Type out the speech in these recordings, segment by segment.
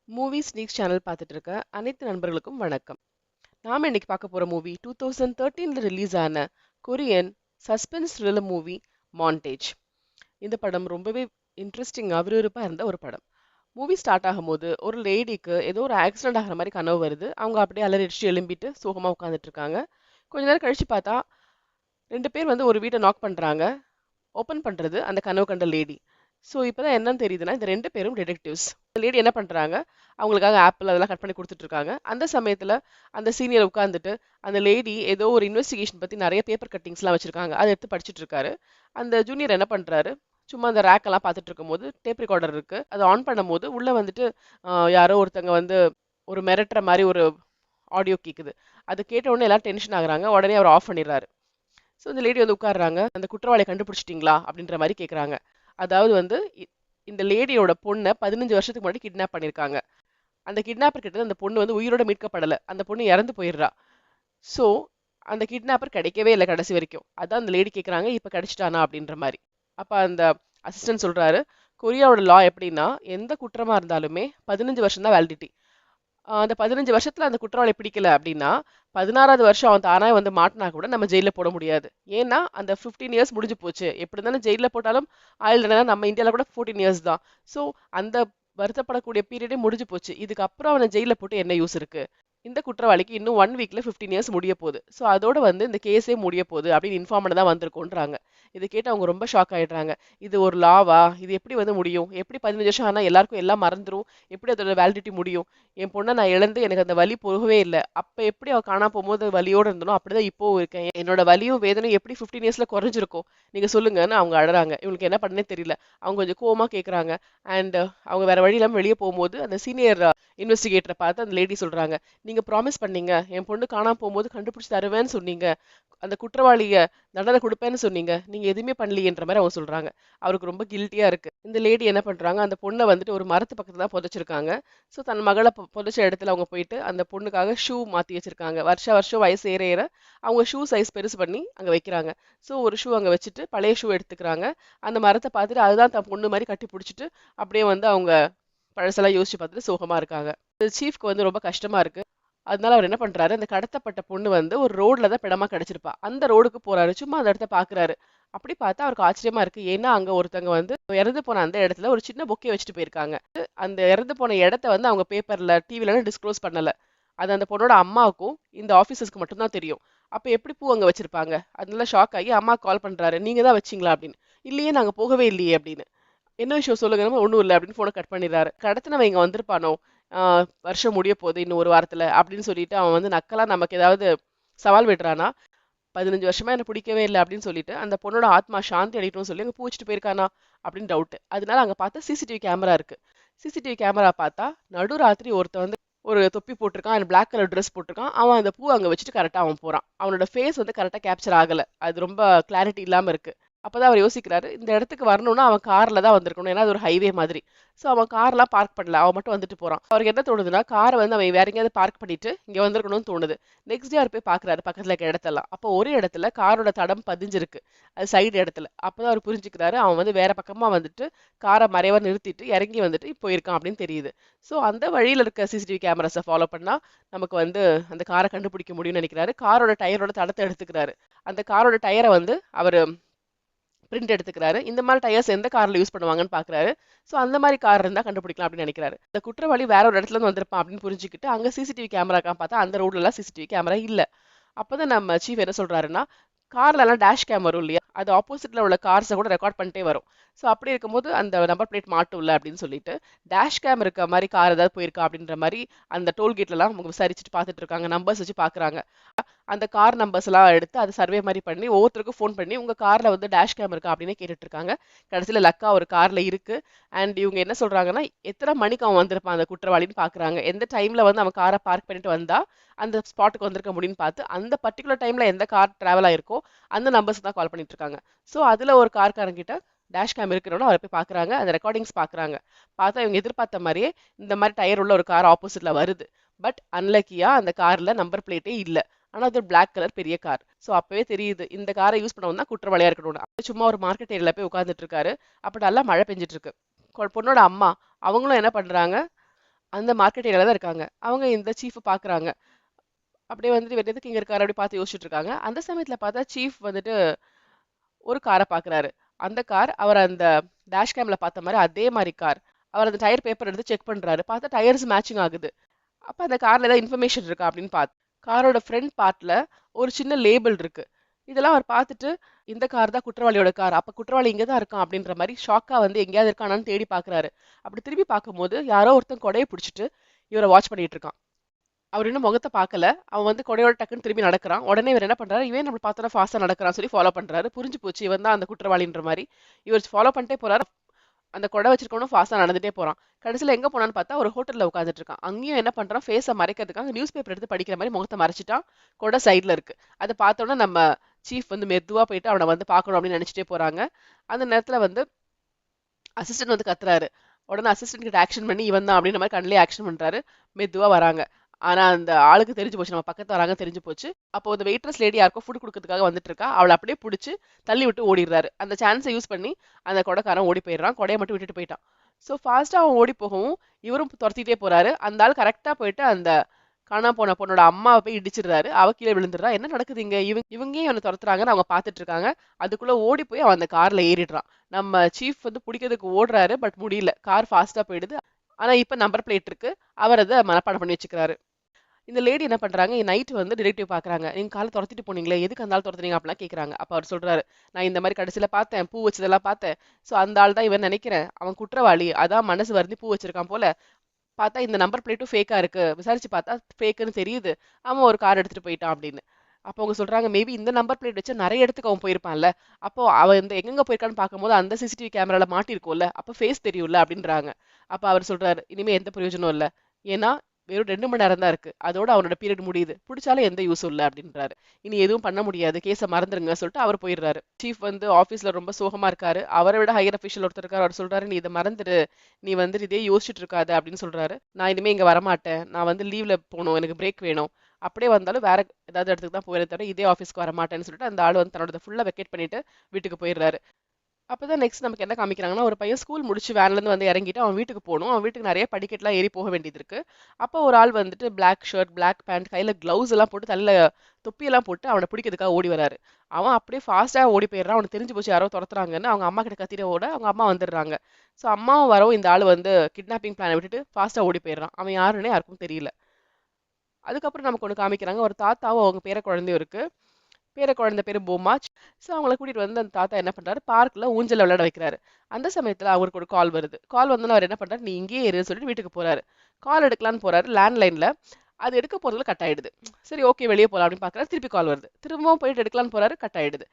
Movie ஸ்னீக்ஸ் channel பார்த்துட்டு இருக்க அனைத்து நண்பர்களுக்கும் வணக்கம். நாம இன்னைக்கு பார்க்க போற மூவி 2013ல ரிலீஸ் ஆன Korean suspense thriller movie montage. இந்த படம் ரொம்பவே இன்ட்ரெஸ்டிங்கா விறுவிறுப்பா இருந்த ஒரு படம். மூவி ஸ்டார்ட் ஆகும்போது ஒரு லேடிக்கு ஏதோ ஒரு ஆக்சிடென்ட் ஆகிற மாதிரி கனவு வருது. அவங்க அப்படியே அலறிடிச்சு எழும்பிட்டு சோகமா உட்காந்துட்டு இருக்காங்க. கொஞ்ச நேரம் கழிச்சு பார்த்தா ரெண்டு பேர் வந்து ஒரு வீட்டை நாக் பண்றாங்க. ஓப்பன் பண்றது அந்த கனவு கண்ட லேடி. ஸோ இப்போதான் என்னன்னு தெரியுதுன்னா இந்த ரெண்டு பேரும் டிடெக்டிவ்ஸ். இந்த லேடி என்ன பண்றாங்க, அவங்களுக்காக ஆப்பிள் அதெல்லாம் கட் பண்ணி கொடுத்துட்டு இருக்காங்க. அந்த சமயத்துல அந்த சீனியர் உட்காந்துட்டு அந்த லேடி ஏதோ ஒரு இன்வெஸ்டிகேஷன் பத்தி நிறைய பேப்பர் கட்டிங்ஸ்லாம் வச்சிருக்காங்க, அதை எடுத்து படிச்சுட்டு இருக்காரு. அந்த ஜூனியர் என்ன பண்றாரு, சும்மா அந்த ரேக் எல்லாம் பார்த்துட்டு இருக்கும்போது டேப் ரெக்கார்டர் இருக்கு, அதை ஆன் பண்ணும்போது உள்ள வந்துட்டு யாரோ ஒருத்தங்க வந்து ஒரு மிரட்டுற மாதிரி ஒரு ஆடியோ கேக்குது. அது கேட்ட உடனே எல்லாரும் டென்ஷன் ஆகுறாங்க. உடனே அவர் ஆஃப் பண்ணிடுறாரு. ஸோ இந்த லேடி வந்து உட்கார்றாங்க. அந்த குற்றவாளியை கண்டுபிடிச்சிட்டீங்களா அப்படின்ற மாதிரி கேட்குறாங்க. அதாவது வந்து இந்த லேடியோட பொண்ணை 15 வருஷத்துக்கு முன்னாடி கிட்னாப் பண்ணியிருக்காங்க. அந்த கிட்னாப்பர் கிட்ட அந்த பொண்ணு வந்து உயிரோட மீட்கப்படலை, அந்த பொண்ணு இறந்து போயிடுறா. ஸோ அந்த கிட்னாப்பர் கிடைக்கவே இல்லை கடைசி வரைக்கும். அதான் அந்த லேடி கேட்குறாங்க, இப்போ கிடைச்சிட்டானா அப்படின்ற மாதிரி. அப்போ அந்த அசிஸ்டன்ட் சொல்றாரு, கொரியாவோட லா எப்படின்னா எந்த குற்றமா இருந்தாலுமே 15 வருஷம் தான் வேலிடிட்டி. அந்த 15 வருஷத்துல அந்த குற்றவாளி பிடிக்கல அப்படின்னா 16வது வருஷம் அவன் தானா வந்து மாட்டினா கூட நம்ம ஜெயில போட முடியாது. ஏன்னா அந்த 15 இயர்ஸ் முடிஞ்சு போச்சு. எப்படி இருந்தாலும் ஜெயில போட்டாலும் ஆயுள் தண்டனை நம்ம இந்தியாவில் கூட 14 இயர்ஸ் தான். ஸோ அந்த வருத்தப்படக்கூடிய பீரியடே முடிஞ்சு போச்சு. இதுக்கப்புறம் அவனை ஜெயில போட்டு என்ன யூஸ் இருக்கு. இந்த குற்றவாளிக்கு இன்னும் 1 வீக்ல 15 இயர்ஸ் முடிய போகுது. ஸோ அதோட வந்து இந்த கேஸே முடிய போகுது அப்படின்னு இன்ஃபார்ம் பண்ண தான் வந்திருக்கோன்றாங்க. இதை கேட்டு அவங்க ரொம்ப ஷாக் ஆயிடுறாங்க. இது ஒரு லாவா, இது எப்படி வந்து முடியும், எப்படி 15 வருஷம் ஆனா எல்லாருக்கும் எல்லாம் மறந்துரும், எப்படி அதோட வேலிடிட்டி முடியும். என் பொண்ணை நான் இழந்து எனக்கு அந்த வலி போகவே இல்லை. அப்ப எப்படி அவ காணாம போகும்போது வலியோட இருந்தனோ அப்படிதான் இப்போ இருக்கேன். என்னோட வலியும் வேதனையும் எப்படி 15 இயர்ஸ்ல குறைஞ்சிருக்கும், நீங்க சொல்லுங்கன்னு அவங்க அழறாங்க. இவங்களுக்கு என்ன பண்ணனே தெரியல. அவங்க கொஞ்சம் கோவமா கேக்குறாங்க. அண்ட் அவங்க வேற வழி இல்லாம வெளியே போகும்போது அந்த சீனியர் இன்வெஸ்டிகேட்டரை பார்த்து அந்த லேடி சொல்றாங்க, நீங்க ப்ராமிஸ் பண்ணீங்க, என் பொண்ணு காணாம போகும்போது கண்டுபிடிச்சு தருவேன்னு சொன்னீங்க, அந்த குற்றவாளிய தண்டனை கொடுப்பேன்னு சொன்னீங்க, நீங்க எதுவுமே பண்ணலையேன்ற மாதிரி அவங்க சொல்றாங்க. அவருக்கு ரொம்ப கில்ட்டியா இருக்கு. இந்த லேடி என்ன பண்றாங்க, அந்த பொண்ணை வந்துட்டு ஒரு மரத்து பக்கத்துல தான் புதைச்சிருக்காங்க. ஸோ தன் மகளை புதைச்ச இடத்துல அவங்க போயிட்டு அந்த பொண்ணுக்காக ஷூ மாத்தி வச்சிருக்காங்க. வருஷம் வயசு ஏற ஏற அவங்க ஷூ சைஸ் பெருசு பண்ணி அங்க வைக்கிறாங்க. ஸோ ஒரு ஷூ அங்க வச்சுட்டு பழைய ஷூ எடுத்துக்கிறாங்க. அந்த மரத்தை பார்த்துட்டு அதுதான் தன் பொண்ணு மாதிரி கட்டி பிடிச்சிட்டு அப்படியே வந்து அவங்க பழசெல்லாம் யோசிச்சு பார்த்துட்டு சோகமா இருக்காங்க. சீஃப்க்கு வந்து ரொம்ப கஷ்டமா இருக்கு. அதனால அவர் என்ன பண்றாரு, அந்த கடத்தப்பட்ட பொண்ணு வந்து ஒரு ரோட்ல தான் பிணமா கிடைச்சிருப்பா, அந்த ரோடுக்கு போறாரு. சும்மா அந்த இடத்த பாக்குறாரு. அப்படி பார்த்தா அவருக்கு ஆச்சரியமா இருக்கு. ஏன்னா அங்க ஒருத்தங்க வந்து இறந்து போன அந்த இடத்துல ஒரு சின்ன பொக்கே வச்சுட்டு போயிருக்காங்க. அந்த இறந்து போன இடத்த வந்து அவங்க பேப்பர்ல டிவில டிஸ்க்ளோஸ் பண்ணல. அது அந்த பொண்ணோட அம்மாவுக்கும் இந்த ஆபீசர்ஸ்க்கு மட்டும்தான் தெரியும். அப்ப எப்படி பூ அங்க வச்சிருப்பாங்க. அதனால ஷாக் ஆகி அம்மா கால் பண்றாரு, நீங்க தான் வச்சீங்களா அப்படின்னு. இல்லையே, நாங்க போகவே இல்லையே அப்படின்னு. என்ன விஷயம் சொல்லுங்க, ஒண்ணும் இல்லை அப்படின்னு போனை கட் பண்ணிடுறாரு. கடத்தினவன் இங்க வந்திருப்பானோ, வருஷம் முடிய போகுது இன்னும் ஒரு வாரத்துல அப்படின்னு சொல்லிட்டு அவன் வந்து நக்கலா நமக்கு ஏதாவது சவால் விடுறானா. 15 வருஷமா எனக்கு பிடிக்கவே இல்லை அப்படின்னு சொல்லிட்டு அந்த பொண்ணோட ஆத்மா சாந்தி அடையட்டும்னு சொல்லி அங்க பூ வச்சுட்டு போயிருக்கானா அப்படின்னு டவுட். அதனால அங்க பார்த்தா சிசிடிவி கேமரா இருக்கு. சிசிடிவி கேமரா பார்த்தா நடுராத்திரி ஒருத்தன் வந்து ஒரு தொப்பி போட்டிருக்கான் அண்ட் பிளாக் கலர் ட்ரெஸ் போட்டிருக்கான். அவன் அந்த பூ அங்க வச்சுட்டு கரெக்டா அவன் போறான். அவனோட ஃபேஸ் வந்து கரெக்டா கேப்சர் ஆகல. அது ரொம்ப கிளாரிட்டி இல்லாம இருக்கு. அப்பதான் அவர் யோசிக்கிறாரு, இந்த இடத்துக்கு வரணும்னா அவன் கார்ல தான் வந்திருக்கணும், ஏன்னா அது ஒரு ஹைவே மாதிரி. ஸோ அவன் கார்லாம் பார்க் பண்ணல, அவன் மட்டும் வந்துட்டு போறான். அவருக்கு என்ன தோணுதுன்னா, காரை வந்து அவன் வேற எங்கேயாவது பார்க் பண்ணிட்டு இங்க வந்திருக்கணும்னு தோணுது. நெக்ஸ்ட் டே அவர் போய் பாக்குறாரு பக்கத்துல இருக்க இடத்தெல்லாம். அப்போ ஒரு இடத்துல காரோட தடம் பதிஞ்சிருக்கு, அது சைடு இடத்துல. அப்பதான் அவர் புரிஞ்சுக்கிறாரு, அவன் வந்து வேற பக்கமா வந்துட்டு காரை மறைவா நிறுத்திட்டு இறங்கி வந்துட்டு போயிருக்கான் அப்படின்னு தெரியுது. ஸோ அந்த வழியில இருக்க சிசிடிவி கேமராஸை ஃபாலோ பண்ணா நமக்கு வந்து அந்த காரை கண்டுபிடிக்க முடியும்னு நினைக்கிறாரு. காரோட டயரோட தடத்தை எடுத்துக்கிறாரு. அந்த காரோட டயரை வந்து அவர் பிரிண்ட் எடுத்துக்கிறாரு. இந்த மாதிரி டயர்ஸ் எந்த கார்ல யூஸ் பண்ணுவாங்கன்னு பாக்குறாரு. சோ அந்த மாதிரி கார் இருந்தா கண்டுபிடிக்கலாம் அப்படின்னு நினைக்கிறாரு. இந்த குற்றவாளி வேற ஒரு இடத்துல இருந்து வந்திருப்பான் அப்படின்னு புரிஞ்சுக்கிட்டு அங்க சிசிடிவி கேமரா பார்த்தா அந்த ரோட்ல எல்லாம் சிசிடிவி கேமரா இல்ல. அப்பதான் நம்ம சீஃப் என்ன சொல்றாருன்னா, கார்ல எல்லாம் டேஷ் கேம் வரும் இல்லையா, அது ஆப்போசிட்ல உள்ள கார்ஸை கூட ரெக்கார்ட் பண்ணிட்டே வரும். ஸோ அப்படி இருக்கும்போது அந்த நம்பர் பிளேட் மாட்டும் இல்லை அப்படின்னு சொல்லிட்டு டேஷ் கேம் இருக்க மாதிரி கார் ஏதாவது போயிருக்கா அப்படின்ற மாதிரி அந்த டோல்கேட்லாம் அவங்க விசாரிச்சுட்டு பார்த்துட்டு இருக்காங்க. நம்பர்ஸ் வச்சு பாக்குறாங்க. அந்த கார் நம்பர்ஸ் எல்லாம் எடுத்து அது சர்வே மாதிரி பண்ணி ஒவ்வொருத்தருக்கும் ஃபோன் பண்ணி உங்க கார்ல வந்து டேஷ் கேம் இருக்கா அப்படின்னு கேட்டுட்டு இருக்காங்க. கடைசியில லக்கா ஒரு கார்ல இருக்கு. அண்ட் இவங்க என்ன சொல்றாங்கன்னா, எத்தனை மணிக்கு அவன் வந்திருப்பான் அந்த குற்றவாளின்னு பாக்குறாங்க. எந்த டைம்ல வந்து அவன் காரை பார்க் பண்ணிட்டு வந்தா அந்த ஸ்பாட்டுக்கு வந்திருக்க முடியும்னு பார்த்து அந்த பர்டிகுலர் டைம்ல எந்த கார் டிராவல் ஆயிருக்கோ அந்த நம்பர்ஸ் தான் கால் பண்ணிட்டு இருக்காங்க. ஸோ அதுல ஒரு கார்காரங்கிட்ட டேஷ் கேம் இருக்கிறவங்க அவரை போய் பாக்குறாங்க. அந்த ரெக்கார்டிங்ஸ் பாக்குறாங்க. பார்த்தா இவங்க எதிர்பார்த்த மாதிரியே இந்த மாதிரி டயர் உள்ள ஒரு கார் ஆப்போசிட்ல வருது. பட் அன்லக்கியா அந்த கார்ல நம்பர் பிளேட்டே இல்ல. ஆனா அது ஒரு பிளாக் கலர் பெரிய கார். சோ அப்பவே தெரியுது இந்த காரை யூஸ் பண்ணவன் தான் குற்றவாளியா இருக்கணும். சும்மா ஒரு மார்க்கெட் ஏரியால போய் உட்கார்ந்துட்டு இருக்காரு. அப்ப நல்லா மழை பெஞ்சிட்டு இருக்கு. பொண்ணோட அம்மா அவங்களும் என்ன பண்றாங்க, அந்த மார்க்கெட் ஏரியால தான் இருக்காங்க. அவங்க இந்த சீஃப் பாக்குறாங்க. அப்படியே வந்துட்டு இவர் எதுக்கு இங்க இருக்காரு அப்படி பார்த்து யோசிச்சுட்டு இருக்காங்க. அந்த சமயத்துல பார்த்தா சீஃப் வந்துட்டு ஒரு காரை பாக்குறாரு. அந்த கார் அவர் அந்த டேஷ் கேம்ல பார்த்த மாதிரி அதே மாதிரி கார். அவர் அந்த டயர் பேப்பர் எடுத்து செக் பண்றாரு. பார்த்தா டயர்ஸ் மேட்சிங் ஆகுது. அப்ப அந்த கார்ல ஏதாவது இன்ஃபர்மேஷன் இருக்கா அப்படின்னு பார்த்து காரோட ஃப்ரண்ட் பார்ட்ல ஒரு சின்ன லேபிள் இருக்கு. இதெல்லாம் அவர் பார்த்துட்டு இந்த கார் தான் குற்றவாளியோட கார். அப்ப குற்றவாளி இங்க தான் இருக்கான் அப்படின்ற மாதிரி ஷாக்கா வந்து எங்கேயாவது இருக்கானான்னு தேடி பாக்குறாரு. அப்படி திரும்பி பார்க்கும்போது யாரோ ஒருத்தன் கொடையை பிடிச்சிட்டு இவரை வாட்ச் பண்ணிட்டு இருக்கான். அவர் இன்னும் முகத்தை பார்க்கல. அவன் வந்து கொடையோட டக்குன்னு திரும்பி நடக்கிறான். உடனே இவர் என்ன பண்றாரு, இவன் நம்மள பார்த்தா ஃபாஸ்டா நடக்கிறான்னு சொல்லி ஃபாலோ பண்றாரு. புரிஞ்சு போச்சு இவன் தான் அந்த குற்றவாளின்ற மாதிரி. இவர் ஃபாலோ பண்ணிட்டே போறாரு. அந்த கொடை வச்சிருக்கவனும் ஃபாஸ்டா நடந்துட்டே போறான். கடைசியில எங்க போனான்னு பார்த்தா ஒரு ஹோட்டல்ல உட்காந்துட்டு இருக்கான். அங்கேயும் என்ன பண்றான், ஃபேஸை மறைக்கிறதுக்காக நியூஸ் பேப்பர் எடுத்து படிக்கிற மாதிரி முகத்தை மறைச்சிட்டான். கொடை சைடுல இருக்கு. அதை பார்த்தோன்னா நம்ம சீஃப் வந்து மெதுவா போயிட்டு அவனை வந்து பார்க்கணும் அப்படின்னு நினைச்சிட்டே போறாங்க. அந்த நேரத்துல வந்து அசிஸ்டன்ட் வந்து கத்துறாரு. உடனே அசிஸ்டன்ட் கிட்ட ஆக்ஷன் பண்ணி இவன் தான் அப்படின்ற மாதிரி கண்ணிலே ஆக்ஷன் பண்றாரு. மெதுவா வராங்க. ஆனா அந்த ஆளுக்கு தெரிஞ்சு போச்சு, நம்ம பக்கத்துல வராங்க தெரிஞ்சு போச்சு. அப்போ அந்த வெயிட்ரஸ் லேடி யாருக்கோ ஃபுட் கொடுக்கறதுக்காக வந்துட்டு இருக்கா. அவளை அப்படியே பிடிச்சி தள்ளி விட்டு ஓடிடுறாரு. அந்த சான்ஸை யூஸ் பண்ணி அந்த கொடைக்காரன் ஓடி போயிடுறான். கொடையை மட்டும் விட்டுட்டு போயிட்டான். ஸோ ஃபாஸ்டா அவன் ஓடி போகவும் இவரும் துரத்திட்டே போறாரு. அந்த ஆள் கரெக்டா போயிட்டு அந்த காணாம போன பொண்ணோட அம்மாவை போய் இடிச்சிடுறாரு. அவ கீழே விழுந்துடுறா. என்ன நடக்குது இங்க, இவங்க இவனை துரத்துறாங்கன்னு அவங்க பாத்துட்டு இருக்காங்க. அதுக்குள்ள ஓடி போய் அவன் அந்த கார்ல ஏறிடுறான். நம்ம சீஃப் வந்து பிடிக்கிறதுக்கு ஓடுறாரு. பட் முடியல. கார் ஃபாஸ்டா போயிடுது. ஆனா இப்ப நம்பர் பிளேட் இருக்கு. அவர் அதை மனப்பாடம் பண்ணி வச்சுக்கிறாரு. இந்த லேடி என்ன பண்றாங்க, நைட் வந்து டிடெக்டிவ் பாக்குறாங்க. நீங்க காலை துரத்திட்டு போனீங்களே, எதுக்கு அந்த ஆள் துரத்துறீங்க அப்படிலாம் கேக்குறாங்க. அப்ப அவர் சொல்றாரு, நான் இந்த மாதிரி கடைசியில பார்த்தேன், பூ வச்சதெல்லாம் பார்த்தேன். சோ அந்த ஆள் தான் இவன் நினைக்கிறேன். அவன் குற்றவாளி. அதான் மனசு வருந்தி பூ வச்சிருக்கான் போல. பார்த்தா இந்த நம்பர் பிளேட்டும் ஃபேக்கா இருக்கு. விசாரிச்சு பார்த்தா ஃபேக்குன்னு தெரியுது. அவன் ஒரு கார் எடுத்துட்டு போயிட்டான் அப்படின்னு. அப்போ அவங்க சொல்றாங்க, மேபி இந்த நம்பர் பிளேட் வச்சு நிறைய இடத்துக்கு அவன் போயிருப்பான்ல. அப்போ அவன் இந்த எங்கெங்க போயிருக்கான்னு பார்க்கும்போது அந்த சிசிடிவி கேமரால மாட்டிருக்கோம்ல. அப்போ ஃபேஸ் தெரியும்ல அப்படின்றாங்க. அப்ப அவர் சொல்றாரு, இனிமே எந்த பிரயோஜனம் இல்ல. ஏன்னா வெறும் 2 மணி நேரம் தான் இருக்கு. அதோட அவனோட பீரியட் முடியுது. பிடிச்சாலும் எந்த யூஸும் இல்ல அப்படின்றாரு. இனி எதுவும் பண்ண முடியாது. கேஸை மறந்துருங்க சொல்லிட்டு அவர் போயிடுறாரு. சீஃப் வந்து ஆபீஸ்ல ரொம்ப சோகமா இருக்காரு. அவரை விட ஹையர் அபிஷியல் ஒருத்தர் இருக்காரு. அவர் சொல்றாரு, நீ இதை மறந்துடு. நீ வந்து இதே யோசிச்சுட்டு இருக்காத அப்படின்னு சொல்றாரு. நான் இனிமே இங்க வரமாட்டேன். நான் வந்து லீவ்ல போகணும். எனக்கு பிரேக் வேணும். அப்படியே வந்தாலும் வேற ஏதாவது இடத்துக்கு தான் போயிருந்த தவிர இதே ஆஃபீஸ்க்கு வரமாட்டேன்னு சொல்லிட்டு அந்த ஆள் வந்து தன்னோட ஃபுல்லா வெக்கேட் பண்ணிட்டு வீட்டுக்கு போயிடுறாரு. அப்பதான் நெக்ஸ்ட் நமக்கு என்ன காமிக்கிறாங்கன்னா, ஒரு பையன் ஸ்கூல் முடிச்சு வேன்ல இருந்து வந்து இறங்கிட்டு அவன் வீட்டுக்கு போகணும். அவன் வீட்டுக்கு நிறைய படிக்கட்டுலாம் ஏறி போக வேண்டியது இருக்கு. அப்போ ஒரு ஆள் வந்துட்டு பிளாக் ஷர்ட், பிளாக் பேண்ட், கையில கிளவுஸ் எல்லாம் போட்டு தலையில தொப்பியெல்லாம் போட்டு அவனை பிடிக்கிறதுக்காக ஓடி வராரு. அவன் அப்படியே ஃபாஸ்டா ஓடி போயிடுறான். அவனுக்கு தெரிஞ்சு போச்சு யாரோ துரத்துறாங்கன்னு. அவங்க அம்மா கிட்ட கத்திட ஓட அவங்க அம்மா வந்துடுறாங்க. ஸோ அம்மாவும் வரவும் இந்த ஆள் வந்து கிட்னாப்பிங் பிளானை விட்டுட்டு ஃபாஸ்டா ஓடி போயிடுறான். அவன் யாருன்னே யாருக்கும் தெரியல. அதுக்கப்புறம் நமக்கு ஒன்று காமிக்கிறாங்க. ஒரு தாத்தாவும் அவங்க பேர குழந்தையும் இருக்கு. பேர குழந்தை பேரு போமாச். ஸோ அவங்கள கூட்டிட்டு வந்து அந்த தாத்தா என்ன பண்றாரு, பார்க்ல ஊஞ்சல்ல விளையாட வைக்கிறாரு. அந்த சமயத்துல அவருக்கு ஒரு கால் வருது. கால் வந்தோன்னே அவர் என்ன பண்றாரு, நீ இங்கேயே இருன்னு சொல்லிட்டு வீட்டுக்கு போறாரு. கால் எடுக்கலான்னு போறாரு லேண்ட்லைன்ல. அது எடுக்க போறதுல கட் ஆயிடுது. சரி ஓகே வெளியே போலாம் அப்படின்னு பாக்குறாரு. திருப்பி கால் வருது. திரும்பவும் போயிட்டு எடுக்கலான்னு போறாரு. கட் ஆயிடுது.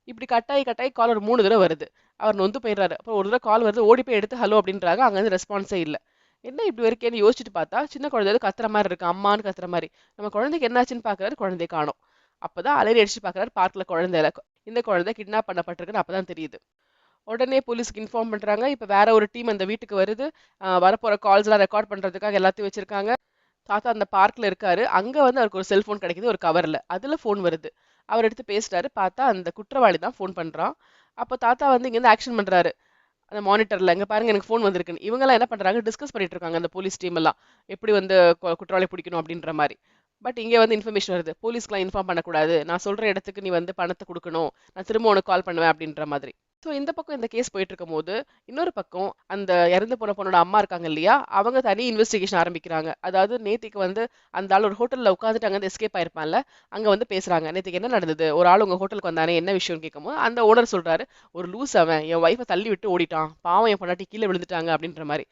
இப்படி கட் ஆகி கால் ஒரு 3 தடவை வருது. அவர் நொந்து போயிடுறாரு. அப்புறம் ஒரு தடவை கால் வருது. ஓடி போய் எடுத்து ஹலோ அப்படின்றாங்க. அங்க இருந்து ரெஸ்பான்ஸே இல்ல. என்ன இப்படி இருக்கேன்னு யோசிச்சுட்டு பார்த்தா சின்ன குழந்தை ஏதோ கத்துற மாதிரி இருக்கு. அம்மான்னு கத்துற மாதிரி. நம்ம குழந்தைக்கு என்னாச்சுன்னு பாக்குறாரு. குழந்தைய காணோம். அப்பதான் அலறி அடிச்சு பாக்குறாரு. பார்க்ல குழந்தை இல்ல. இந்த குழந்தை கிட்னாப் பண்ணப்பட்டிருக்குன்னு அப்பதான் தெரியுது. உடனே போலீஸ்க்கு இன்ஃபார்ம் பண்றாங்க. இப்ப வேற ஒரு டீம் அந்த வீட்டுக்கு வருது. வரப்போற கால்ஸ் எல்லாம் ரெக்கார்ட் பண்றதுக்காக எல்லாத்தையும் வச்சிருக்காங்க. தாத்தா அந்த பார்க்ல இருக்காரு. அங்க வந்து அவருக்கு ஒரு செல்போன் கிடைக்குது ஒரு கவர்ல. அதுல ஃபோன் வருது. அவர் எடுத்து பேசுறாரு. பார்த்தா அந்த குற்றவாளி தான் ஃபோன் பண்றான். அப்ப தாத்தா வந்து இங்க இருந்து ஆக்ஷன் பண்றாரு. அந்த மானிட்டர்ல இங்க பாருங்க எனக்கு ஃபோன் வந்திருக்குன்னு. இவங்க எல்லாம் என்ன பண்றாங்க, டிஸ்கஸ் பண்ணிட்டு இருக்காங்க அந்த போலீஸ் டீம் எல்லாம். எப்படி வந்து குற்றவாளி பிடிக்கணும் அப்படின்ற மாதிரி. பட் இங்க வந்து இன்ஃபர்மேஷன் வருது. போலீஸ்க்குலாம் இன்ஃபார்ம் பண்ணக்கூடாது. நான் சொல்ற இடத்துக்கு நீ வந்து பணத்தை கொடுக்கணும். நான் திரும்ப உனக்கு கால் பண்ணுவேன் அப்படின்ற மாதிரி. ஸோ இந்த பக்கம் இந்த கேஸ் போயிட்டு இருக்கும்போது இன்னொரு பக்கம் அந்த இறந்து போன பொண்ணோட அம்மா இருக்காங்க இல்லையா, அவங்க தனி இன்வெஸ்டிகேஷன் ஆரம்பிக்கிறாங்க. அதாவது நேத்திக்கு வந்து அந்த ஆள் ஒரு ஹோட்டல்ல உட்காந்துட்டு அங்க எஸ்கேப் ஆயிருப்பான்ல, அங்க வந்து பேசுறாங்க. நேத்திக்கு என்ன நடந்தது, ஒரு ஆள் உங்க ஹோட்டலுக்கு வந்தானே என்ன விஷயம்னு கேட்கும்போது அந்த ஓனர் சொல்றாரு, ஒரு லூஸ் அவன் என் ஒய்ஃபை தள்ளி விட்டு ஓடிட்டான், பாவம் என் பொண்டாட்டி கீழே விழுந்துட்டாங்க அப்படின்ற மாதிரி.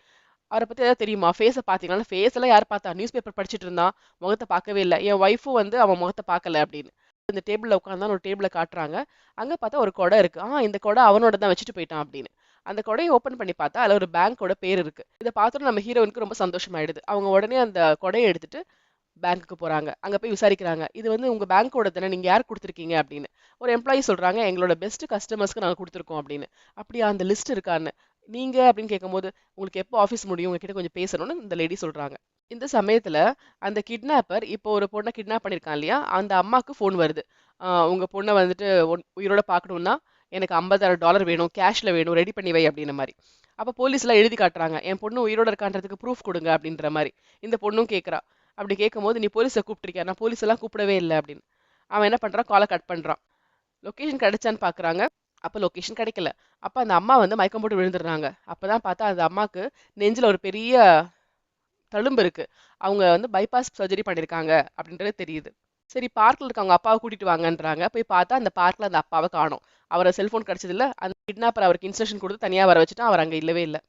அவரை பத்தி ஏதாவது தெரியுமா, ஃபேஸை பாத்தீங்கன்னா, ஃபேஸ் எல்லாம் யார் பார்த்தா, நியூஸ் பேப்பர் படிச்சிட்டு இருந்தான், முகத்தை பார்க்கவே இல்லை, என் ஒய்ஃபும் வந்து அவன் முகத்தை பார்க்கல அப்படின்னு. இந்த டேபிள்ல உட்காந்தான் ஒரு டேபிள காட்டுறாங்க. அங்க பார்த்தா ஒரு குடை இருக்கு. இந்த குடை அவனோட தான் வச்சுட்டு போயிட்டான் அப்படின்னு. அந்த குடையை ஓபன் பண்ணி பார்த்தா அதுல ஒரு பேங்கோட பேர் இருக்கு. இதை பார்த்தோம் நம்ம ஹீரோயினுக்கு ரொம்ப சந்தோஷமாயிடுது. அவங்க உடனே அந்த கொடையை எடுத்துட்டு பேங்க்குக்கு போறாங்க. அங்க போய் விசாரிக்கிறாங்க. இது வந்து உங்க பேங்கோட தானே, நீங்க யார் கொடுத்துருக்கீங்க அப்படின்னு. ஒரு எம்ப்ளாயி சொல்றாங்க, எங்களோட பெஸ்ட் கஸ்டமர்ஸ்க்கு நாங்க கொடுத்துருக்கோம் அப்படின்னு. அப்படியா, அந்த லிஸ்ட் இருக்கான்னு. நீங்க அப்படின்னு கேட்கும்போது, உங்களுக்கு எப்போ ஆஃபீஸ் முடியும், உங்ககிட்ட கொஞ்சம் பேசணும்னு இந்த லேடி சொல்றாங்க. இந்த சமயத்துல அந்த கிட்னாப்பர் இப்போ ஒரு பொண்ணை கிட்னாப் பண்ணிருக்கான் இல்லையா, அந்த அம்மாக்கு ஃபோன் வருது. உங்க பொண்ணை வந்துட்டு உயிரோட பார்க்கணும்னா எனக்கு $50,000 வேணும், கேஷ்ல வேணும், ரெடி பண்ணி வை அப்படின்ன மாதிரி. அப்ப போலீஸ் எல்லாம் எழுதி காட்டுறாங்க, என் பொண்ணு உயிரோட இருக்கான்றதுக்கு ப்ரூஃப் கொடுங்க அப்படின்ற மாதிரி. இந்த பொண்ணும் கேட்கறா. அப்படி கேட்கும்போது நீ போலீஸை கூப்பிட்டிருக்கியா? நான் போலீஸ் எல்லாம் கூப்பிடவே இல்லை அப்படின்னு. அவன் என்ன பண்றான், காலை கட் பண்றான். லொகேஷன் கிடைச்சான்னு பாக்குறாங்க. அப்ப லொகேஷன் கிடைக்கல. அப்ப அந்த அம்மா வந்து மயக்கம் போட்டு விழுந்துடுறாங்க. அப்பதான் பார்த்தா அந்த அம்மாக்கு நெஞ்சில ஒரு பெரிய தழும்பு இருக்கு. அவங்க வந்து பைபாஸ் சர்ஜரி பண்ணிருக்காங்க அப்படின்றது தெரியுது. சரி, பார்க்ல இருக்க அவங்க அப்பாவை கூட்டிட்டு வாங்கன்றாங்க. போய் பார்த்தா அந்த பார்க்ல அந்த அப்பாவை காணோம். அவரை செல்போன் கிடைச்சது இல்ல. அந்த கிட்னாப்பர் அவருக்கு இன்ஸ்ட்ரக்ஷன் கொடுத்து தனியா வர வச்சுட்டா, அவர் அங்க இல்லவே இல்ல.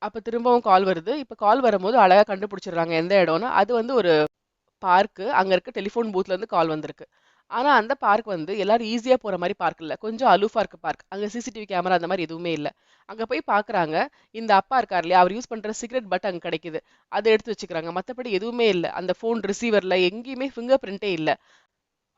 அப்ப திரும்பவும் கால் வருது. இப்ப கால் வரும்போது அழகா கண்டுபிடிச்சிடுறாங்க எந்த இடம்னு. அது வந்து ஒரு பார்க்கு. அங்க இருக்க டெலிஃபோன் பூத்ல இருந்து கால் வந்திருக்கு. ஆனா அந்த பார்க் வந்து எல்லாரும் ஈஸியா போற மாதிரி பார்க் இல்ல. கொஞ்சம் அலூஃபா இருக்கு பார்க். அங்க சிசிடிவி கேமரா அந்த மாதிரி எதுவுமே இல்ல. அங்க போய் பார்க்கறாங்க. இந்த அப்பா இருக்கார் இல்லையா, அவர் யூஸ் பண்ற சிகரெட் பட் அங்க கிடைக்குது. அத எடுத்து வச்சுக்கிறாங்க. மத்தபடி எதுவுமே இல்ல. அந்த ஃபோன் ரிசீவர்ல எங்கேயுமே ஃபிங்கர் பிரிண்டே இல்ல.